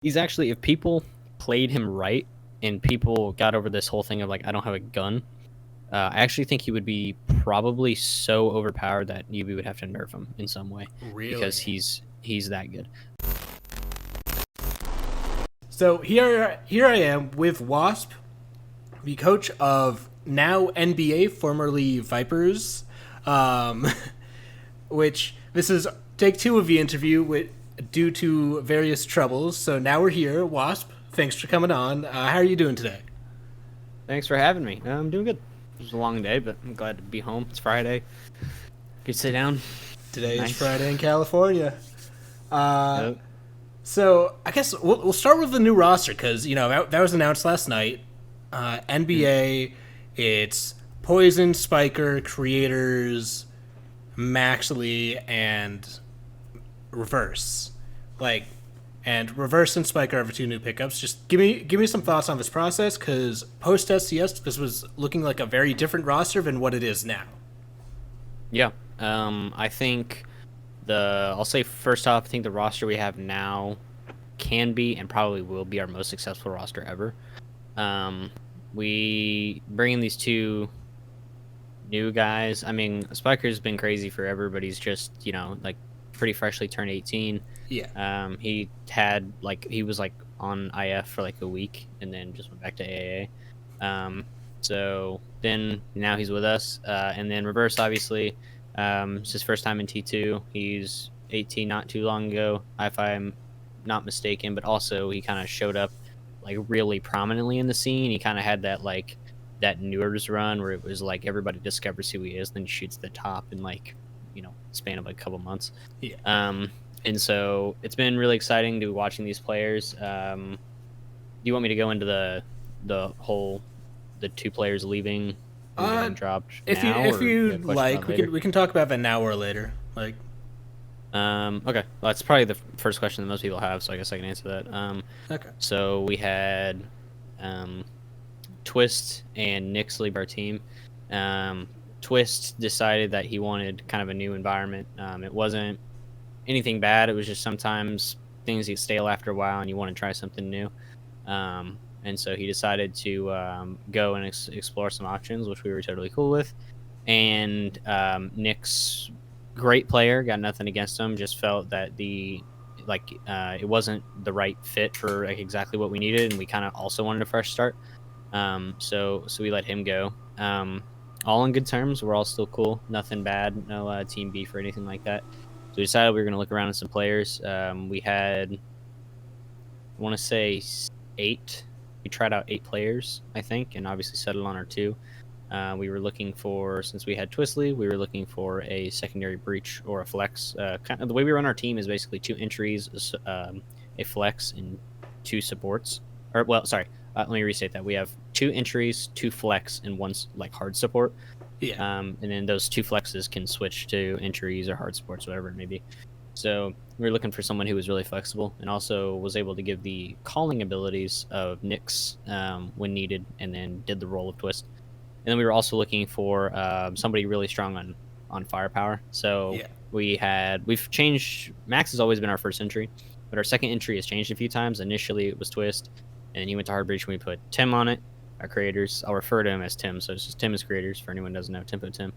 He's actually, if people played him right and people got over this whole thing of like, I don't have a gun, I actually think he would be probably so overpowered that we would have to nerf him in some way. Really? Because he's that good. So here I am with Wasp, the coach of now NBA, formerly Vipers, um, which this is take two of the interview due to various troubles. So now we're here. Wasp, thanks for coming on. How are you doing today? Thanks for having me. I'm doing good. It was a long day, but I'm glad to be home. It's Friday. Could sit down. Today Nice. is Friday in California. Yep. So I guess we'll start with the new roster because that was announced last night. NBA, it's Poison, Spiker, Creators, Maxley, and Reverse. And Reverse and Spiker are the two new pickups. Just give me some thoughts on this process because post SCS this was looking like a very different roster than what it is now. Yeah. I think I'll say first off, I think the roster we have now can be and probably will be our most successful roster ever. We bring in these two new guys. I mean, Spiker's been crazy forever, but he's just, like pretty freshly turned 18. Yeah. He was like on IF for like a week and then just went back to AA. So then now he's with us. And then Reverse, obviously, it's his first time in T2. He's 18 not too long ago, if I'm not mistaken, but also he kind of showed up like really prominently in the scene. He kind of had that Newers run where it was like everybody discovers who he is, then he shoots the top in like, span of like a couple months. Yeah. And so it's been really exciting to be watching these players. Do you want me to go into the two players leaving and dropped If now, you like, later? we can talk about that now or later. Like, Okay, well, that's probably the first question that most people have, so I guess I can answer that. okay. So we had Twist and Nix leave our team. Twist decided that he wanted kind of a new environment. It wasn't anything bad. It was just sometimes things get stale after a while and you want to try something new. And so he decided to go and explore some options, which we were totally cool with. And Nick's great player, got nothing against him, just felt that it wasn't the right fit for like exactly what we needed, and we kind of also wanted a fresh start. So we let him go. All in good terms. We're all still cool. Nothing bad. No team beef or anything like that. So we decided we were going to look around at some players. We had, I want to say 8. We tried out 8 players, I think, and obviously settled on our 2. We were looking for, since we had Twistly, we were looking for a secondary breach or a flex. Kind of the way we run our team is basically 2 entries, a flex, and 2 supports. Or, well, sorry, let me restate that. We have 2 entries, 2 flex, and 1 like hard support. Yeah. And then those 2 flexes can switch to entries or hard supports, whatever it may be. So we were looking for someone who was really flexible and also was able to give the calling abilities of Nyx when needed, and then did the role of Twist. And then we were also looking for somebody really strong on firepower. So Yeah. we've changed. Max has always been our first entry, but our second entry has changed a few times. Initially it was Twist, and he went to hard breach when we put Tim on it. Our creators, I'll refer to him as Tim, so it's just Tim as creators for anyone who doesn't know. Tempo Tim.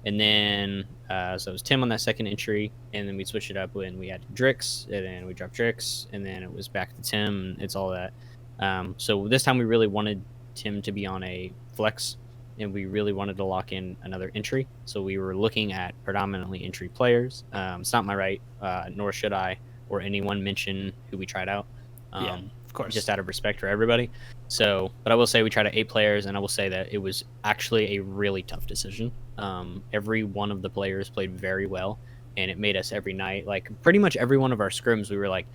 And then so it was Tim on that second entry, and then we switched it up when we had Drix, and then we dropped Drix, and then it was back to Tim. It's all that. So this time we really wanted Tim to be on a flex, and we really wanted to lock in another entry. So we were looking at predominantly entry players. It's not my right, nor should I or anyone mention who we tried out. Yeah, of course. Just out of respect for everybody. So, but I will say we tried out 8 players, and I will say that it was actually a really tough decision. Every one of the players played very well, and it made us every night, like pretty much every one of our scrims, we were like,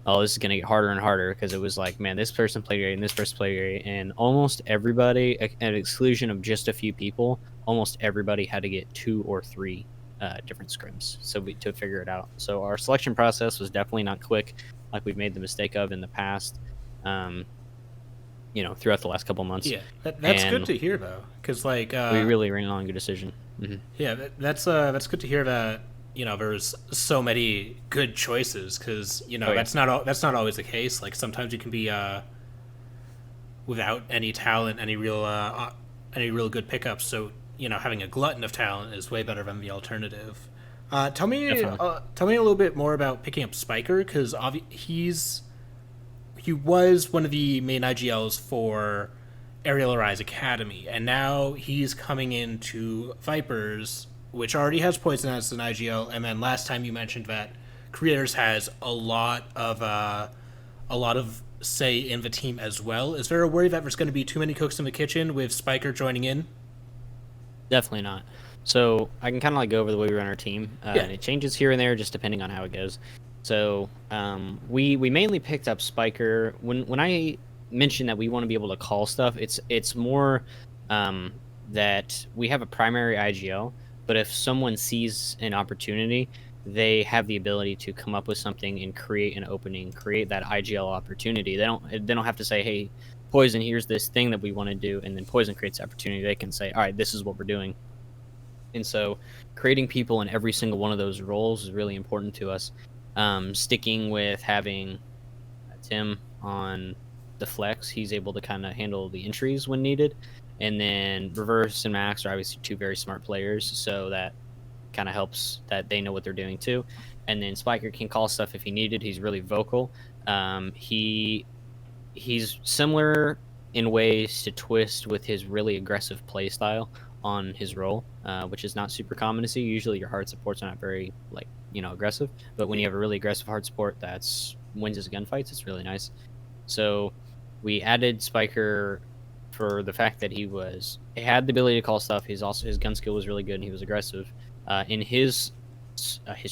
oh, this is going to get harder and harder, because it was like, man, this person played great and this person played great, and almost everybody, at exclusion of just a few people, almost everybody had to get 2 or 3 different scrims to figure it out. So our selection process was definitely not quick, like we've made the mistake of in the past, throughout the last couple months. Yeah, that's good to hear though, because like we really ran on a good decision. Mm-hmm. Yeah, that's good to hear that there's so many good choices because Oh yeah, that's not always the case. Like sometimes you can be without any talent, any real good pickups. So having a glutton of talent is way better than the alternative. definitely. Tell me a little bit more about picking up Spiker because he was one of the main IGLs for Aerial Rise Academy, and now he's coming into Vipers, which already has Poison as an IGL. And then last time you mentioned that Creators has a lot of say in the team as well. Is there a worry that there's going to be too many cooks in the kitchen with Spiker joining in? Definitely not. So I can kind of like go over the way we run our team, Yeah. and it changes here and there just depending on how it goes. So we mainly picked up Spiker when I mentioned that we want to be able to call stuff. It's more that we have a primary IGL, but if someone sees an opportunity, they have the ability to come up with something and create an opening, create that IGL opportunity. They don't have to say, hey, Poison, here's this thing that we want to do, and then Poison creates the opportunity. They can say, all right, this is what we're doing. And so creating people in every single one of those roles is really important to us. Sticking with having Tim on the flex, he's able to kind of handle the entries when needed. And then Reverse and Max are obviously two very smart players, so that kind of helps that they know what they're doing too. And then Spiker can call stuff if he needed. He's really vocal. He's similar in ways to Twist with his really aggressive play style on his role, which is not super common to see. Usually your hard supports are not very aggressive, but when you have a really aggressive hard support that's wins his gunfights, it's really nice. So we added Spiker for the fact that he had the ability to call stuff. His gun skill was really good and he was aggressive. In his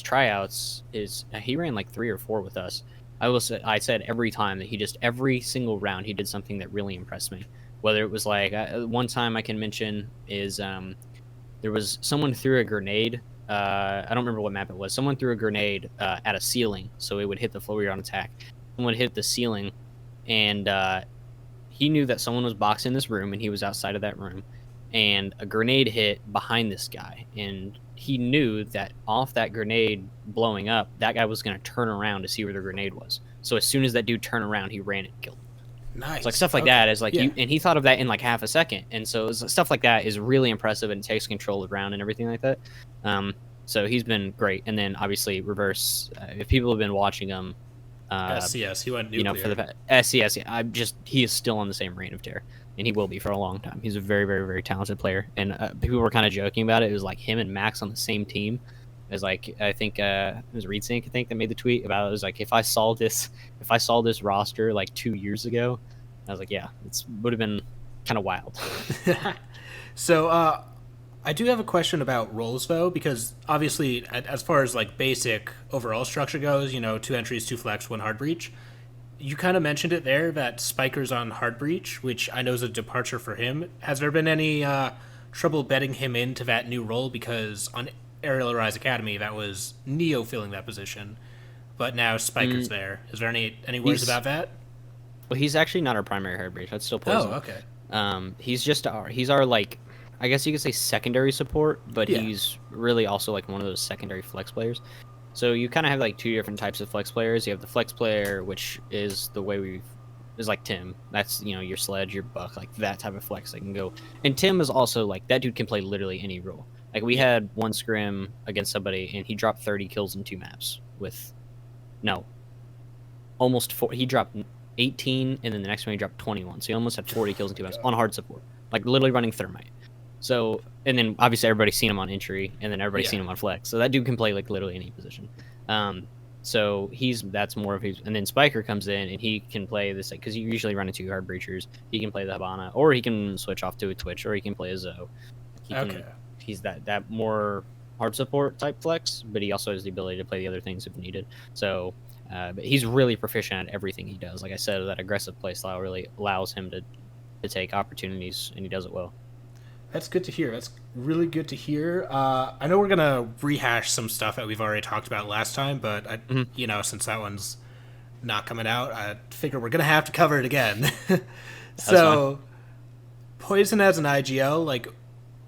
tryouts, he ran like 3 or 4 with us. I said every time that every single round he did something that really impressed me. Whether it was like one time I can mention is there was someone threw a grenade. I don't remember what map it was. Someone threw a grenade at a ceiling, so it would hit the floor you're on attack. Someone hit the ceiling, and he knew that someone was boxed in this room, and he was outside of that room. And a grenade hit behind this guy, and he knew that off that grenade blowing up, that guy was going to turn around to see where the grenade was. So as soon as that dude turned around, he ran and killed him. Nice. So like stuff like that is like and he thought of that in like half a second, and so stuff like that is really impressive and takes control of the round and everything like that. So he's been great. And then obviously Reverse, if people have been watching him, SCS, he went nuclear. For the SCS, he is still on the same reign of terror, and he will be for a long time. He's a very, very, very talented player, and people were kind of joking about it. It was like him and Max on the same team. It was like I think it was ReadSync, I think, that made the tweet about it. It was like if I saw this roster like 2 years ago, I was like, yeah, it would have been kind of wild. So I do have a question about roles though, because obviously as far as like basic overall structure goes, 2 entries, 2 flex, 1 hard breach. You kind of mentioned it there that Spiker's on hard breach, which I know is a departure for him. Has there been any trouble betting him into that new role? Because on Aerial Rise Academy, that was Neo filling that position, but now Spiker's there. Is there any worries about that? Well, he's actually not our primary hard breach. That's still Poison. Oh, okay. He's our like, I guess you could say secondary support, but he's really also like one of those secondary flex players. So you kind of have like 2 different types of flex players. You have the flex player, which is the way is like Tim. That's your sledge, your buck, like that type of flex that can go. And Tim is also like that dude can play literally any role. Like we had one scrim against somebody and he dropped 30 kills in 2 maps with almost 4. He dropped 18 and then the next one he dropped 21. So he almost had 40 kills in 2 maps on hard support, like literally running thermite. So, and then obviously everybody's seen him on entry, and then everybody's seen him on flex. So that dude can play like literally any position. So that's more of his. And then Spiker comes in and he can play this because you usually run into hard breachers. He can play the Habana, or he can switch off to a Twitch, or he can play a Zoe. He's that more hard support type flex, but he also has the ability to play the other things if needed. So, but he's really proficient at everything he does. Like I said, that aggressive play style really allows him to take opportunities, and he does it well. That's good to hear. That's really good to hear. I know we're going to rehash some stuff that we've already talked about last time, but, since that one's not coming out, I figure we're going to have to cover it again. So, Poison as an IGL, like,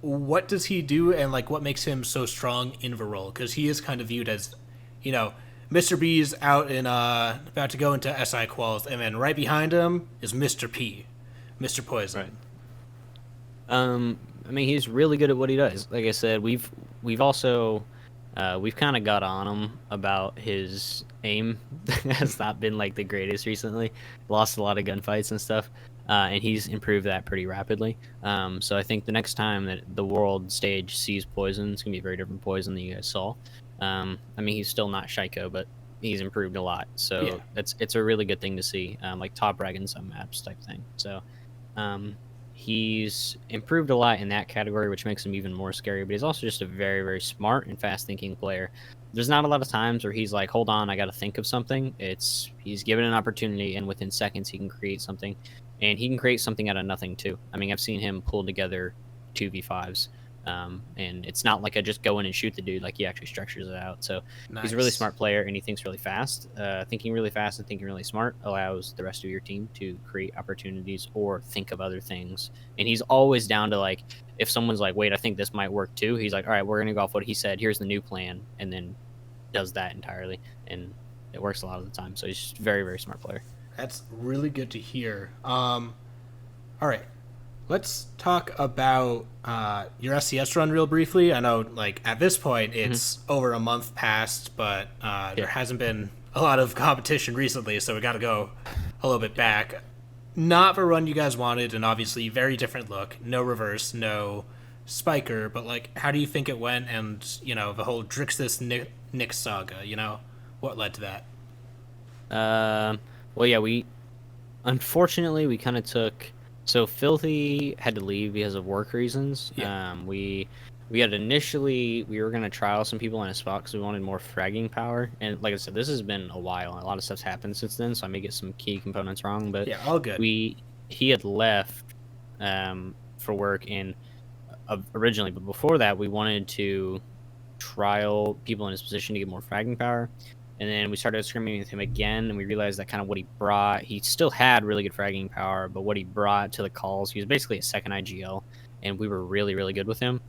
what does he do, and like what makes him so strong in the role? Because he is kind of viewed as, you know, Mr. B's out in about to go into SI quals, and then right behind him is Mr. P, Mr. Poison. Right. I mean, he's really good at what he does. Like I said, we've also we've kind of got on him about his aim has not been like the greatest recently. Lost a lot of gunfights and stuff, and he's improved that pretty rapidly. So I think the next time that the world stage sees Poison, it's gonna be a very different Poison than you guys saw. I mean, he's still not Shaiko, but he's improved a lot. So Yeah. it's a really good thing to see. Like top reg in some maps type thing. So. He's improved a lot in that category, which makes him even more scary, but he's also just a very, very smart and fast-thinking player. There's not a lot of times where he's like, hold on, I got to think of something. He's given an opportunity, and within seconds he can create something, and he can create something out of nothing too. I mean, I've seen him pull together 2v5s, and it's not like I just go in and shoot the dude. Like, he actually structures it out. So he's a really Nice. smart player, and he thinks really fast. Thinking really fast and thinking really smart allows the rest of your team to create opportunities or think of other things. And he's always down to, like, if someone's like, wait, I think this might work too, he's like, all right, we're going to go off what he said. Here's the new plan. And then does that entirely. And it works a lot of the time. So he's just a very, very smart player. That's really good to hear. All right, let's talk about your SCS run real briefly. I know, like, at this point, it's over a month past, but there hasn't been a lot of competition recently, so we got to go a little bit back. Not the run you guys wanted, and obviously very different look. No reverse, no spiker, but, like, how do you think it went? And, you know, the whole Drixus Nick saga, you know, what led to that? Well, yeah, unfortunately, we kind of took. So Filthy had to leave because of work reasons. Yeah. We had initially we were gonna trial some people in a spot because we wanted more fragging power. And like I said, this has been a while, and a lot of stuff's happened since then. So I may get some key components wrong, but Yeah, all good. he had left for work and originally, but before that, we wanted to trial people in his position to get more fragging power. And then we started screaming with him again, and we realized that kind of what he brought, he still had really good fragging power, but what he brought to the calls, he was basically a second IGL, and we were really, really good with him.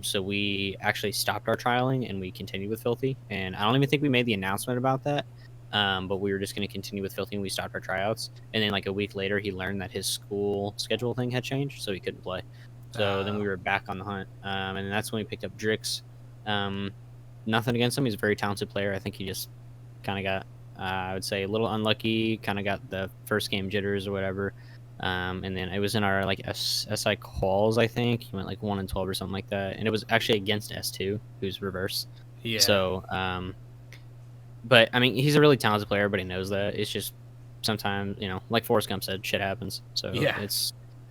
So we actually stopped our trialing, and we continued with Filthy. And I don't even think we made the announcement about that, but we were just going to continue with Filthy, and we stopped our tryouts. And then like a week later, he learned that his school schedule thing had changed, so he couldn't play. So then we were back on the hunt, and that's when we picked up Drix. Nothing against him. He's a very talented player. I think he just kind of got, I would say, a little unlucky. Kind of got the first game jitters or whatever. And then it was in our like SI quals. I think he went like 1-12 or something like that. And it was actually against S2, who's reverse. Yeah. So, but I mean, he's a really talented player, but he knows that. It's just sometimes, you know, like Forrest Gump said, shit happens. So Yeah.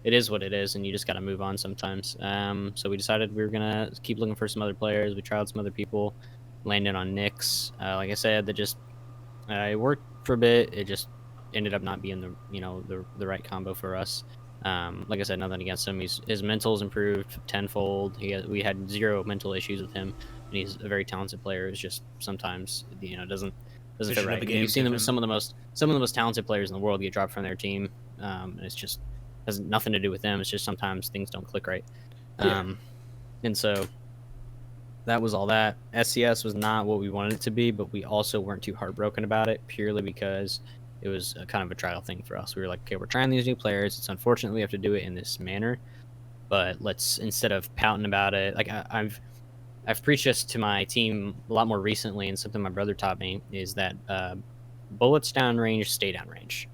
it is what it is, and you just got to move on sometimes. So we decided we were gonna keep looking for some other players. We tried some other people, landed on Nyx. Like I said, that just it worked for a bit. It just ended up not being the right combo for us. Like I said, nothing against him. His mental's improved tenfold. We had zero mental issues with him, and he's a very talented player. It's just sometimes doesn't fit right. You've seen some of the most talented players in the world get dropped from their team, and it's just has nothing to do with them. It's just sometimes things don't click right. Yeah. And so that was all that. SCS was not what we wanted it to be, but we also weren't too heartbroken about it purely because it was kind of a trial thing for us. We were like, okay, we're trying these new players. It's unfortunate we have to do it in this manner, but let's, instead of pouting about it, like I've preached this to my team a lot more recently, and something my brother taught me is that bullets downrange stay downrange.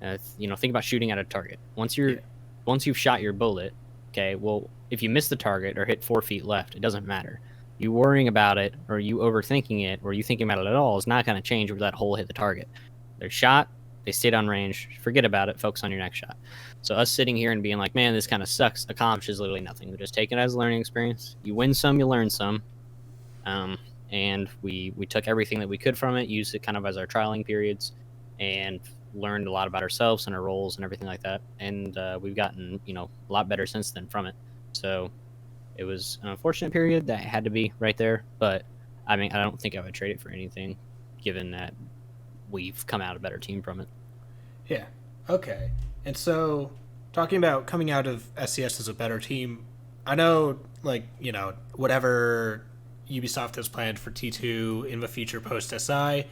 Think about shooting at a target. Once you've shot your bullet, okay, well, if you miss the target or hit 4 feet left, it doesn't matter. You worrying about it, or you overthinking it, or you thinking about it at all is not going to change where that hole hit the target. They're shot, they stay down range, forget about it, focus on your next shot. So us sitting here and being like, man, this kind of sucks, accomplishes literally nothing. We just take it as a learning experience. You win some, you learn some. And we took everything that we could from it, used it kind of as our trialing periods, and learned a lot about ourselves and our roles and everything like that. And we've gotten a lot better since then from it. So it was an unfortunate period that had to be right there, but I mean, I don't think I would trade it for anything, given that we've come out a better team from it. Yeah. Okay. And so, talking about coming out of SCS as a better team, I know, like, whatever Ubisoft has planned for T2 in the future post SI,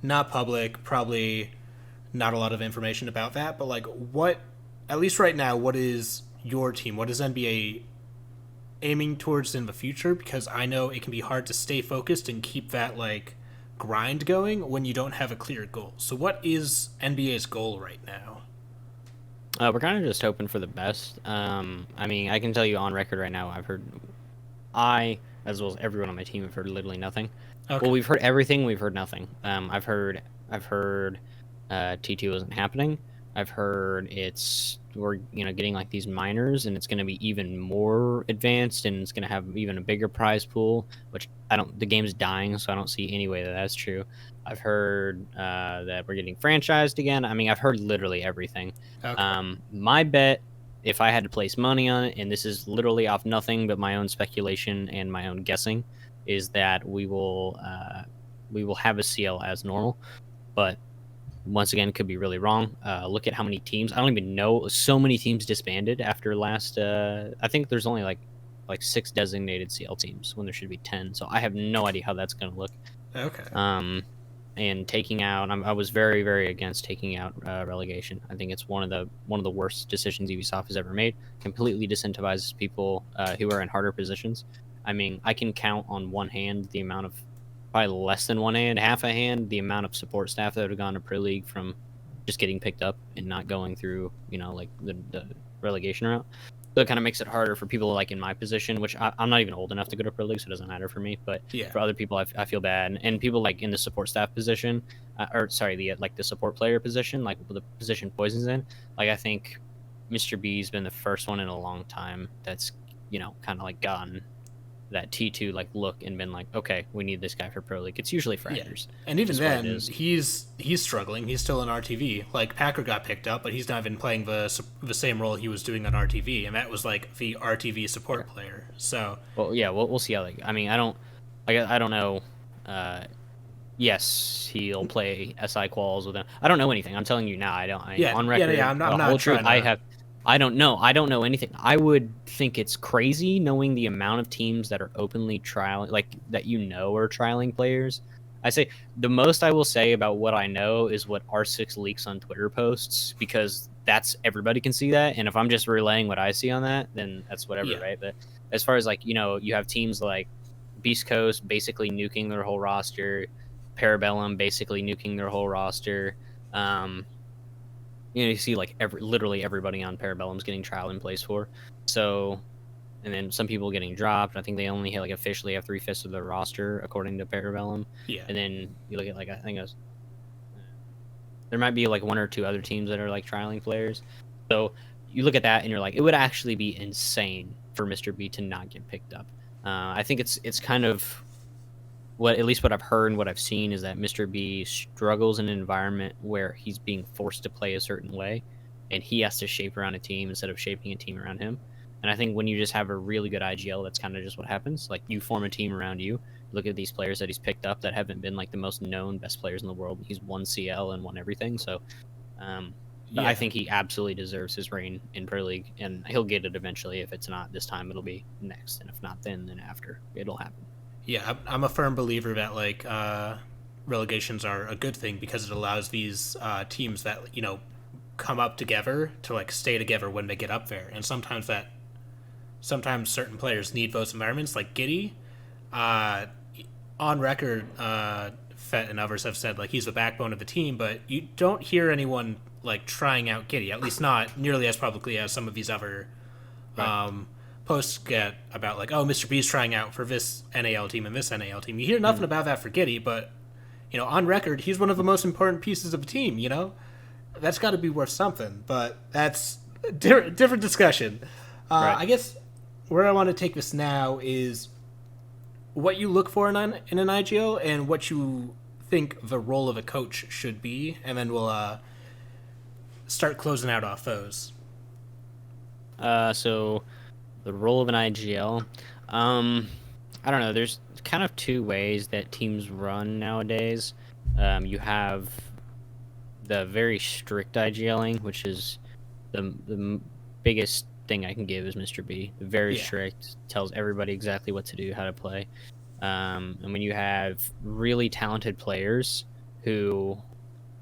not public, probably not a lot of information about that, but like, what, at least right now, what is your team? What is NBA aiming towards in the future? Because I know it can be hard to stay focused and keep that like grind going when you don't have a clear goal. So what is NBA's goal right now? We're kind of just hoping for the best. I mean, I can tell you on record right now, as well as everyone on my team, have heard literally nothing. Okay. Well, we've heard everything. We've heard nothing. I've heard, T2 isn't happening. I've heard we're getting like these minors, and it's going to be even more advanced, and it's going to have even a bigger prize pool. Which I don't. The game's dying, so I don't see any way that that's true. I've heard that we're getting franchised again. I mean, I've heard literally everything. Okay. My bet, if I had to place money on it, and this is literally off nothing but my own speculation and my own guessing, is that we will have a CL as normal, but once again could be really wrong. Look at how many teams. I don't even know. So many teams disbanded after last. I think there's only like 6 designated CL teams when there should be 10. So I have no idea how that's going to look. Okay. And taking out, I was very, very against taking out relegation. I think it's one of the worst decisions Ubisoft has ever made. Completely disincentivizes people who are in harder positions. I mean, I can count on one hand the amount of, probably less than one hand, half a hand, the amount of support staff that would have gone to Pro League from just getting picked up and not going through, like the relegation route. So it kind of makes it harder for people like in my position, which I'm not even old enough to go to Pro League, so it doesn't matter for me. But Yeah. for other people, I feel bad, and people like in the support staff position, or sorry, the support player position, like the position Poison's in. Like I think Mr. B's been the first one in a long time that's kind of like gotten that T2 like look and been like, okay, we need this guy for Pro League. It's usually fractures. Yeah. And even then, is. he's struggling. He's still in RTV. Like Packer got picked up, but he's not even playing the same role he was doing on RTV, and that was like the RTV support player. So, well, yeah, we'll see how. I mean, I don't know. Yes, he'll play SI quals with them. I don't know anything. I'm telling you now. On record. Yeah. I'm not trying to... I don't know. I don't know anything. I would think it's crazy knowing the amount of teams that are openly trialing, like that are trialing players. I say the most I will say about what I know is what R6 leaks on Twitter posts, because that's everybody can see that. And if I'm just relaying what I see on that, then that's whatever, right? But as far as like, you have teams like Beast Coast basically nuking their whole roster, Parabellum basically nuking their whole roster. You see like literally everybody on Parabellum's getting trial in place for. So, and then some people getting dropped. I think they only officially have 3/5 of their roster according to Parabellum. Yeah. And then you look at I think there might be like 1 or 2 other teams that are like trialing players. So you look at that and you're like, it would actually be insane for Mr. B to not get picked up. I think it's kind of at least what I've heard and what I've seen is that Mr. B struggles in an environment where he's being forced to play a certain way, and he has to shape around a team instead of shaping a team around him. And I think when you just have a really good IGL, that's kind of just what happens. Like, you form a team around you. Look at these players that he's picked up that haven't been like the most known best players in the world. He's won CL and won everything. So I think he absolutely deserves his reign in Pro League, and he'll get it eventually. If it's not this time, it'll be next, and if not then after, it'll happen. Yeah, I'm a firm believer that like relegations are a good thing, because it allows these teams that come up together to like stay together when they get up there. And sometimes certain players need those environments. Like Giddy, on record, Fett and others have said like he's the backbone of the team, but you don't hear anyone like trying out Giddy, at least not nearly as publicly as some of these other posts get about like, oh, Mr. B's trying out for this NAL team and this NAL team. You hear nothing about that for Giddy, but on record, he's one of the most important pieces of a team. That's got to be worth something. But that's a different discussion. I guess where I want to take this now is what you look for in an IGL and what you think the role of a coach should be, and then we'll start closing out off those. So the role of an IGL, I don't know. There's kind of 2 ways that teams run nowadays. You have the very strict IGLing, which is the biggest thing I can give is Mr. B. Very Yeah. strict, tells everybody exactly what to do, how to play. And when you have really talented players who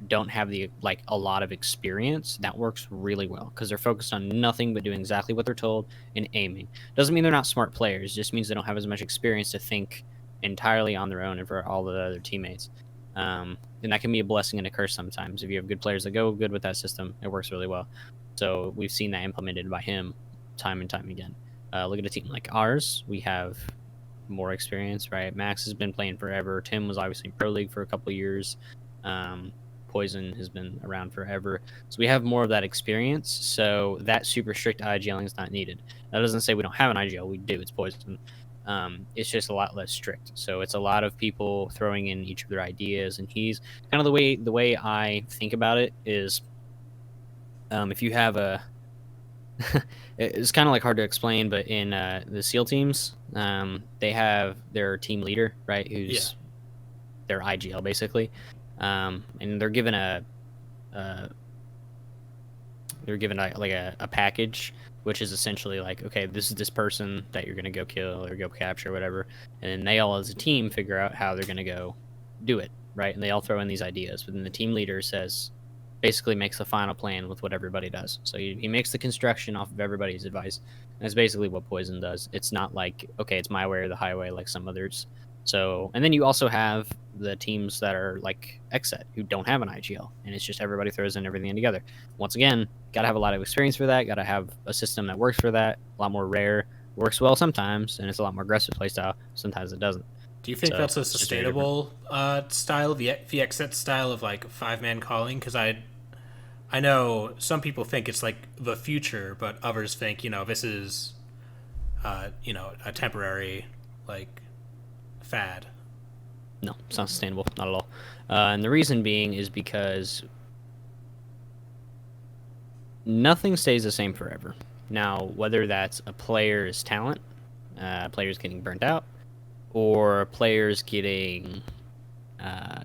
don't have the like a lot of experience, that works really well because they're focused on nothing but doing exactly what they're told and aiming. Doesn't mean they're not smart players, just means they don't have as much experience to think entirely on their own and for all the other teammates. And that can be a blessing and a curse sometimes. If you have good players that go good with that system, it works really well. So we've seen that implemented by him time and time again. Look at a team like ours. We have more experience, right? Max has been playing forever. Tim was obviously in Pro League for a couple years. Poison has been around forever. So we have more of that experience. So that super strict IGLing is not needed. That doesn't say we don't have an IGL. We do. It's Poison. It's just a lot less strict. So it's a lot of people throwing in each of their ideas. And he's kind of the way I think about it is if you have a it's kind of like hard to explain, but in the SEAL teams, they have their team leader, right? Who's their IGL basically, and they're given a like a package, which is essentially like, okay, this is this person that you're gonna go kill or go capture, or whatever, and then they all as a team figure out how they're gonna go do it, right? And they all throw in these ideas, but then the team leader basically makes the final plan with what everybody does. So he makes the construction off of everybody's advice. And that's basically what Poison does. It's not like, okay, it's my way or the highway like some others. So, and then you also have the teams that are like XSET who don't have an IGL, and it's just everybody throws in everything in together. Once again, got to have a lot of experience for that, got to have a system that works for that, a lot more rare, works well sometimes, and it's a lot more aggressive playstyle. Sometimes it doesn't. Do you think that's a sustainable style, the XSET style of like 5-man calling? Because I know some people think it's like the future, but others think, this is, a temporary like fad. No, it's not sustainable, not at all. And the reason being is because nothing stays the same forever. Now, whether that's a player's talent, players getting burnt out, or players getting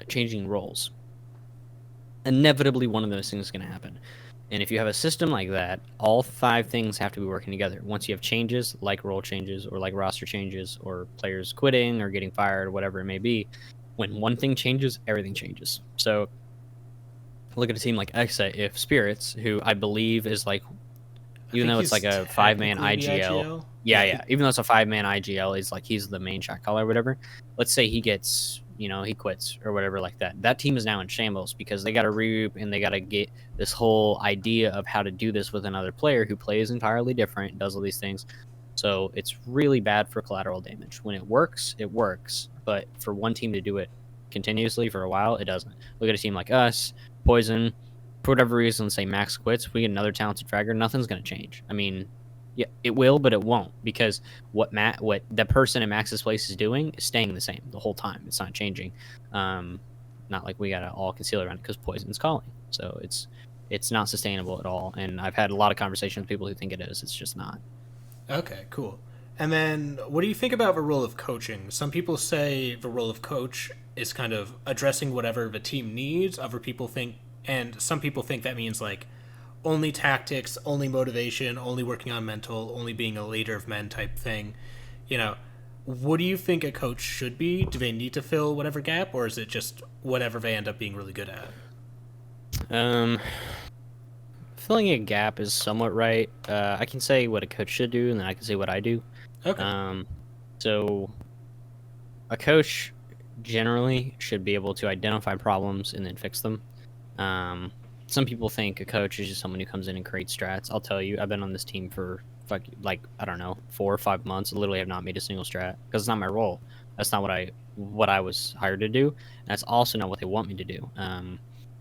changing roles, inevitably one of those things is going to happen. And if you have a system like that, all 5 things have to be working together. Once you have changes, like role changes, or like roster changes, or players quitting, or getting fired, or whatever it may be, when one thing changes, everything changes. So look at a team like XSET, if Spirits, who I believe is like, even though it's like a 5-man IGL. Yeah. Even though it's a 5-man IGL, is like he's the main shot caller or whatever. Let's say he gets, he quits or whatever like that. That team is now in shambles because they got to regroup and they got to get this whole idea of how to do this with another player who plays entirely different, does all these things. So it's really bad for collateral damage. When it works, it works. But for one team to do it continuously for a while, it doesn't. Look at a team like us, Poison. For whatever reason, say Max quits, we get another talented fragger, nothing's going to change. I mean, yeah, it will, but it won't, because what the person in Max's place is doing is staying the same the whole time. It's not changing. Not like we got to all conceal around it because Poison's calling. So it's not sustainable at all. And I've had a lot of conversations with people who think it is. It's just not. Okay, cool. And then what do you think about the role of coaching? Some people say the role of coach is kind of addressing whatever the team needs. And some people think that means like only tactics, only motivation, only working on mental, only being a leader of men type thing. What do you think a coach should be? Do they need to fill whatever gap, or is it just whatever they end up being really good at? Filling a gap is somewhat right. I can say what a coach should do, and then I can say what I do. Okay. So a coach generally should be able to identify problems and then fix them. Some people think a coach is just someone who comes in and creates strats. I'll tell you, I've been on this team for like I don't know, 4 or 5 months. I literally have not made a single strat because it's not my role. That's not what I was hired to do. And that's also not what they want me to do.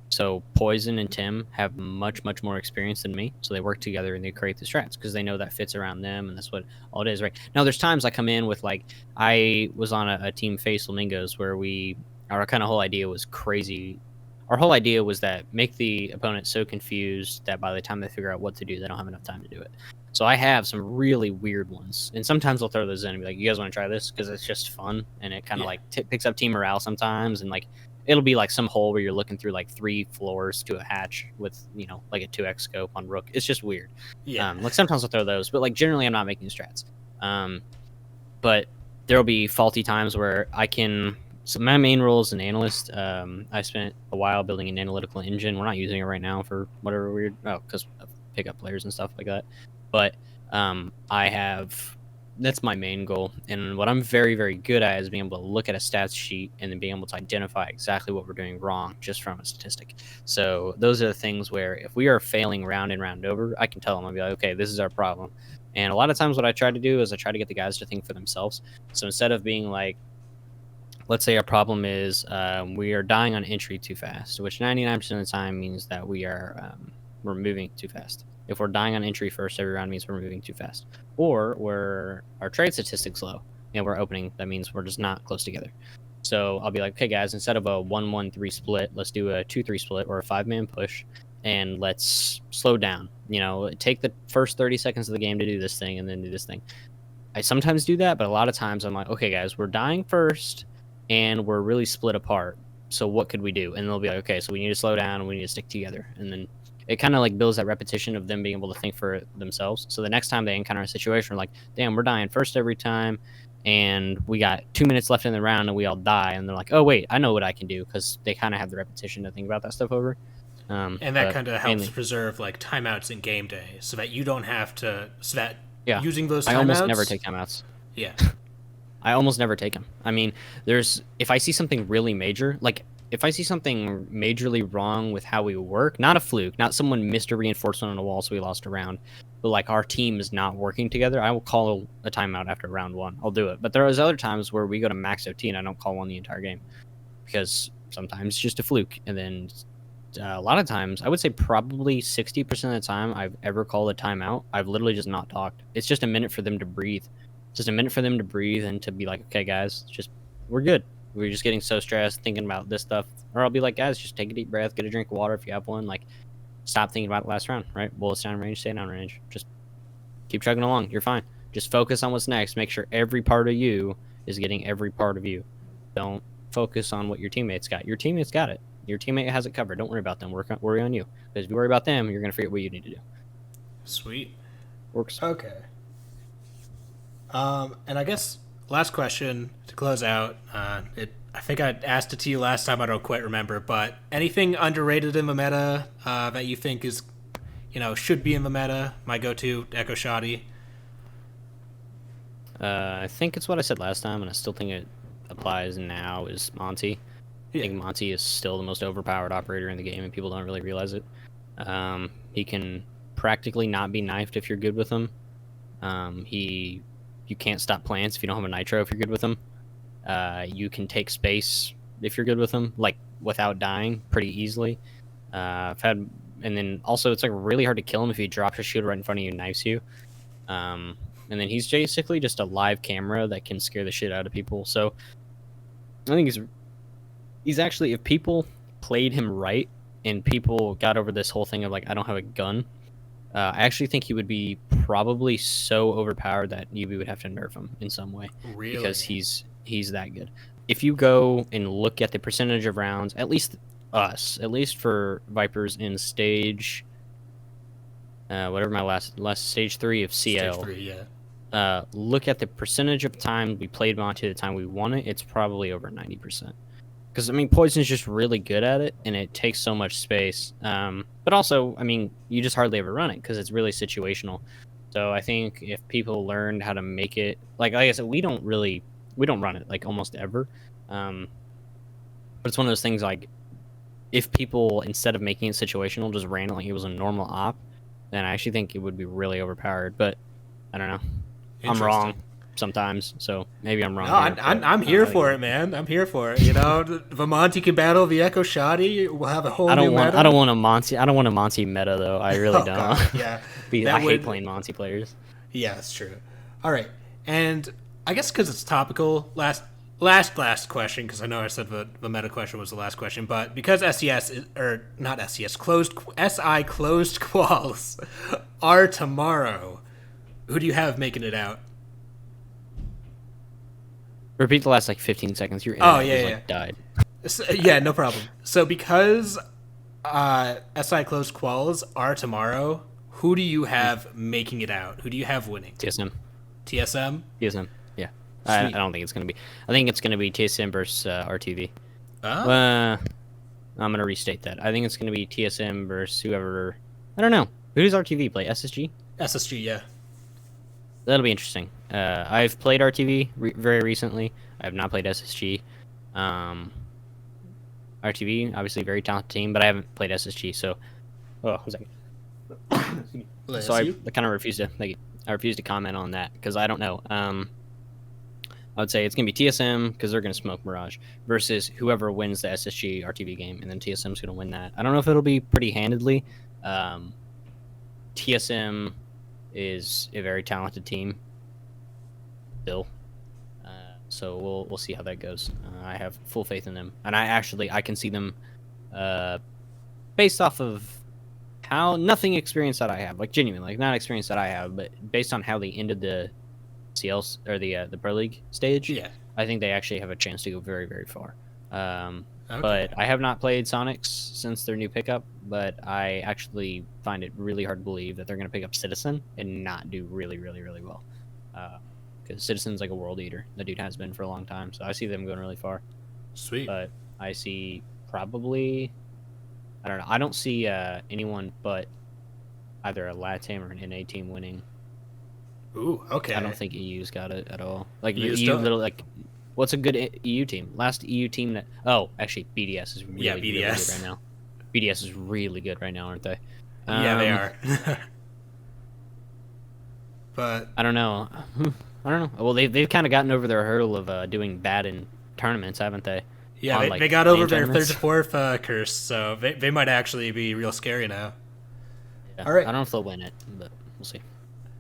So Poison and Tim have much more experience than me, so they work together and they create the strats because they know that fits around them, and that's what all it is, right? Now there's times I come in with like, I was on a team Face Flamingos where our kind of whole idea was crazy. Our whole idea was that make the opponent so confused that by the time they figure out what to do, they don't have enough time to do it. So I have some really weird ones, and sometimes I'll throw those in and be like, you guys want to try this? Because it's just fun, and it kind of like picks up team morale sometimes, and like it'll be like some hole where you're looking through like 3 floors to a hatch with, you know, like a 2x scope on Rook. It's just weird. Yeah. Like sometimes I'll throw those, but like generally I'm not making strats. But there'll be faulty times where I can. So my main role as an analyst, I spent a while building an analytical engine. We're not using it right now for whatever weird, because of pickup players and stuff like that. But I have, that's my main goal. And what I'm very, very good at is being able to look at a stats sheet and then being able to identify exactly what we're doing wrong just from a statistic. So those are the things where if we are failing round and round over, I can tell them, I'll be like, okay, this is our problem. And a lot of times what I try to do is I try to get the guys to think for themselves. So instead of being like, let's say our problem is we are dying on entry too fast, which 99% of the time means that we're moving too fast. If we're dying on entry first every round, means we're moving too fast. Or our trade statistics low, and we're opening, that means we're just not close together. So I'll be like, okay guys, instead of a 1-1-3 split, let's do a 2-3 split or a 5-man push, and let's slow down. You know, take the first 30 seconds of the game to do this thing and then do this thing. I sometimes do that, but a lot of times I'm like, okay guys, we're dying first and we're really split apart. So what could we do? And they'll be like, okay, so we need to slow down and we need to stick together. And then it kind of like builds that repetition of them being able to think for themselves. So the next time they encounter a situation like, damn, we're dying first every time and we got 2 minutes left in the round and we all die. And they're like, oh, wait, I know what I can do, because they kind of have the repetition to think about that stuff over. And that kind of helps preserve like timeouts in game day so that you don't have to, using those timeouts. I almost never take timeouts. Yeah. I almost never take them. I mean, if I see something really major, like if I see something majorly wrong with how we work, not a fluke, not someone missed a reinforcement on a wall so we lost a round, but like our team is not working together, I will call a timeout after round 1. I'll do it. But there is other times where we go to max OT and I don't call one the entire game, because sometimes it's just a fluke. And then a lot of times, I would say probably 60% of the time I've ever called a timeout, I've literally just not talked. It's just a minute for them to breathe. Just a minute for them to breathe and to be like, okay, guys, we're good. We're just getting so stressed thinking about this stuff. Or I'll be like, guys, just take a deep breath, get a drink of water if you have one. Like, stop thinking about the last round, right? Bullets down range, stay down range. Just keep chugging along. You're fine. Just focus on what's next. Make sure every part of you is getting every part of you. Don't focus on what your teammates got. Your teammates got it. Your teammate has it covered. Don't worry about them. Worry on you. Because if you worry about them, you're going to forget what you need to do. Sweet. Works. Okay. And I guess last question to close out. I think I asked it to you last time. I don't quite remember, but anything underrated in the meta that you think is, should be in the meta? My go-to, Echo Shoddy. I think it's what I said last time, and I still think it applies now, is Monty. Yeah. I think Monty is still the most overpowered operator in the game, and people don't really realize it. He can practically not be knifed if you're good with him. You can't stop plants if you don't have a nitro if you're good with him. You can take space if you're good with him, like without dying pretty easily. And then also it's like really hard to kill him if he drops a shooter right in front of you and knifes you. And then he's basically just a live camera that can scare the shit out of people. So I think he's actually, if people played him right and people got over this whole thing of like, I don't have a gun, I actually think he would be probably so overpowered that you would have to nerf him in some way. Really? Because he's that good. If you go and look at the percentage of rounds, at least for Vipers in stage, whatever my last stage 3 of CL. Stage 3, yeah. Look at the percentage of time we played Monty the time we won it. It's probably over 90%. Because, I mean, Poison's just really good at it, and it takes so much space. But also, I mean, you just hardly ever run it, because it's really situational. So I think if people learned how to make it... Like I said, we don't run it, like, almost ever. But it's one of those things, like, if people, instead of making it situational, just ran it like it was a normal op, then I actually think it would be really overpowered. But, I don't know. I'm wrong sometimes, so maybe I'm wrong. No, I'm here for it, man. I'm here for it. The Monty can battle the Echo Shoddy. We'll have a whole new meta. I don't want a Monty meta though. I really don't. God, yeah, I hate playing Monty players. Yeah, that's true. All right, and I guess because it's topical, last question, because I know I said the meta question was the last question, but because closed quals are tomorrow, who do you have making it out? Repeat the last 15 seconds. Your internet died. Yeah, no problem. So because SI closed quals are tomorrow, who do you have making it out? Who do you have winning? TSM. TSM? TSM. Yeah. I Sweet. don't think it's gonna be. I think it's gonna be TSM versus RTV. Oh, I'm gonna restate that. I think it's gonna be TSM versus whoever. I don't know. Who does RTV play? SSG. SSG, yeah. That'll be interesting. I've played RTV very recently. I have not played SSG. Um, RTV, obviously a very talented team, but I haven't played SSG. So, oh, one second. So I kind of refuse to I refuse to comment on that because I don't know. I would say it's gonna be TSM because they're gonna smoke Mirage versus whoever wins the SSG RTV game, and then TSM's gonna win that. I don't know if it'll be pretty handedly. TSM is a very talented team, still. So we'll see how that goes. I have full faith in them, and I can see them, based off of how nothing experience that I have, like genuinely, like not experience that I have, but based on how they ended the CL or the Pro League stage. Yeah. I think they actually have a chance to go very very far. Okay. But I have not played Sonics since their new pickup, but I actually find it really hard to believe that they're going to pick up Citizen and not do really really well. Because Citizen's like a world eater. The dude has been for a long time, so I see them going really far. Sweet. But I see probably, I don't know. I don't see anyone but either a LATAM or an NA team winning. Ooh, okay. I don't think EU's got it at all. Like EU's EU, don't? literally, like, what's a good EU team? Last EU team that. Oh, actually, BDS is really, really good BDS. right now. BDS is really good right now, aren't they? Yeah, they are. But I don't know. I don't know. Well, they've kind of gotten over their hurdle of doing bad in tournaments, haven't they? yeah, On, they got over main their third tournaments. to fourth curse, so they might actually be real scary now. Yeah. All right. I don't know if they'll win it, but we'll see.